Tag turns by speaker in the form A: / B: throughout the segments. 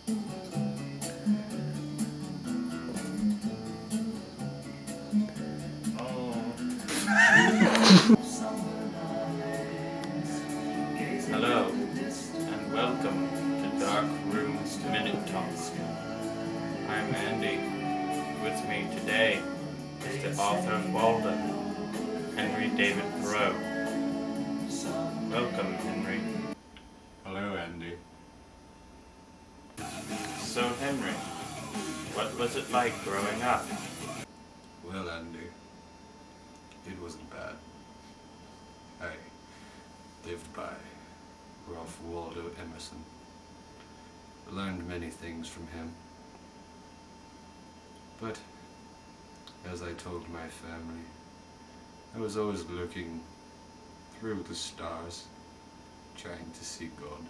A: Hello, and welcome to Dark Room's Minute Talk. I'm Andy. With me today is the author of Walden, Henry David Thoreau. Welcome, Henry.
B: Hello, Andy.
A: So, Henry, what was it like growing up?
B: Well, Andy, it wasn't bad. I lived by Ralph Waldo Emerson. I learned many things from him. But, as I told my family, I was always looking through the stars, trying to see God.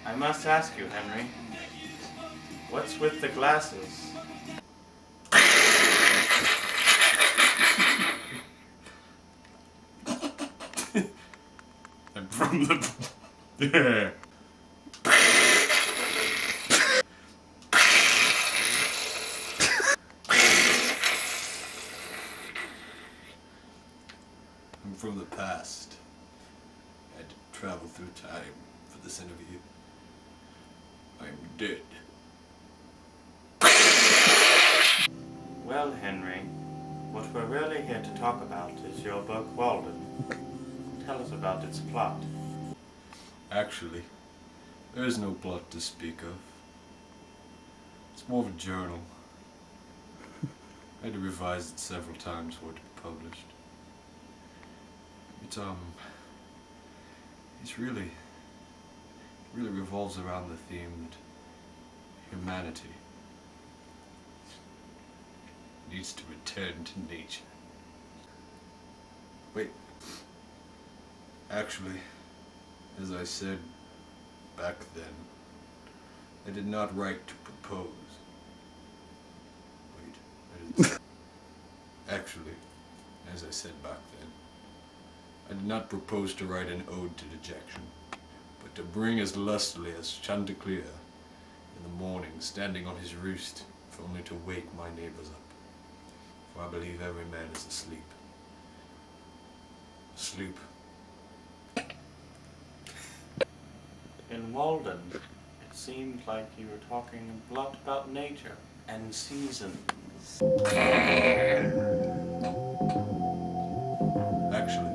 A: I must ask you, Henry, what's with the glasses?
B: I'm from the... I'm from the past. I had to travel through time for this interview. I'm dead.
A: Well, Henry, what we're really here to talk about is your book, Walden. Tell us about its plot.
B: Actually, there is no plot to speak of. It's more of a journal. I had to revise it several times for it to be published. It really revolves around the theme that humanity needs to return to nature. Wait. Actually, as I said back then, I did not write to propose. Wait, I didn't say. Actually, as I said back then, I did not propose to write an ode to dejection, but to bring as lustily as Chanticleer in the morning, standing on his roost, if only to wake my neighbors up. For I believe every man is asleep. Asleep.
A: In Walden, it seemed like you were talking a lot about nature and seasons.
B: Actually,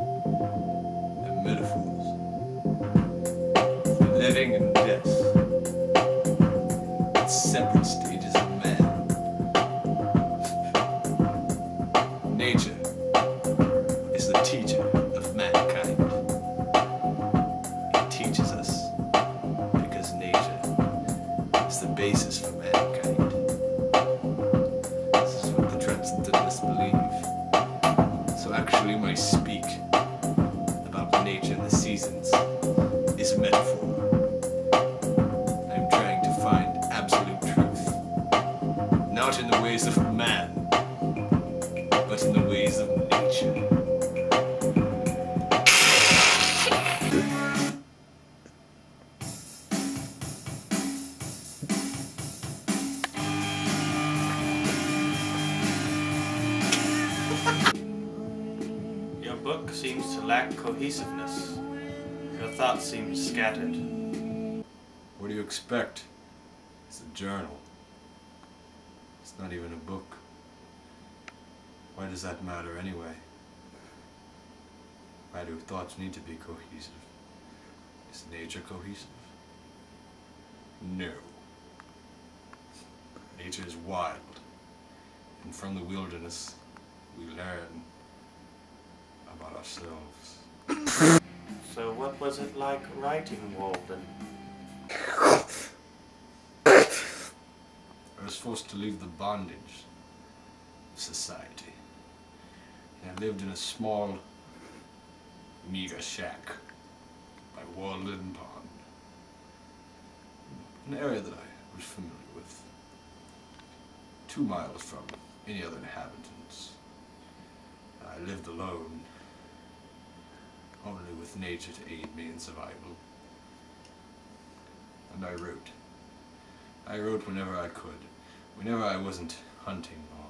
B: they're metaphors for living and death. It's separate stages of man. Nature is the teacher of mankind. It teaches us because nature is the basis for mankind. This is what the transcendentalists believe. So actually when I speak about nature and the seasons is a metaphor. I'm trying to find absolute truth, not in the ways of man, but in the ways of nature.
A: Your book seems to lack cohesiveness. Your thoughts seem scattered.
B: What do you expect? It's a journal. It's not even a book. Why does that matter anyway? Why do thoughts need to be cohesive? Is nature cohesive? No. Nature is wild. And from the wilderness, we learn about ourselves.
A: So what was it like writing Walden?
B: I was forced to leave the bondage of society. And I lived in a small, meager shack by Walden Pond. An area that I was familiar with. 2 miles from any other inhabitants. I lived alone, only with nature to aid me in survival. And I wrote. I wrote whenever I could, whenever I wasn't hunting or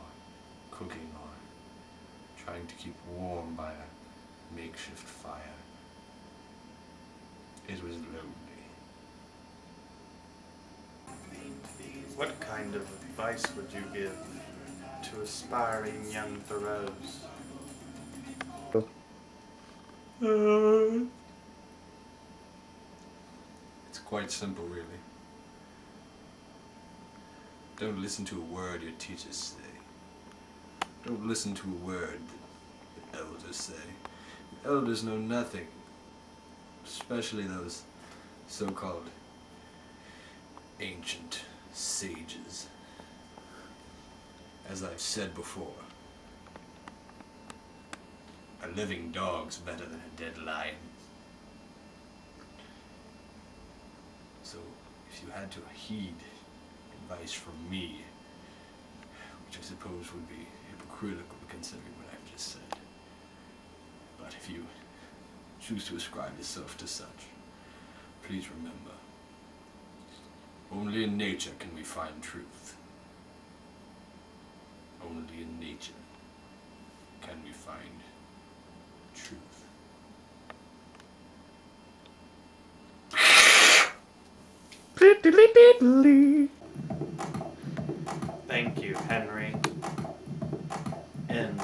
B: cooking or trying to keep warm by a makeshift fire. It was lonely.
A: What kind of advice would you give to aspiring young Thoreaus?
B: It's quite simple, really. Don't listen to a word your teachers say. Don't listen to a word that the elders say. The elders know nothing, especially those so-called ancient sages. As I've said before, a living dog's better than a dead lion. So, if you had to heed advice from me, which I suppose would be hypocritical considering what I've just said, but if you choose to ascribe yourself to such, please remember, only in nature can we find truth. Only in nature can we find truth.
A: Thank you, Henry. End.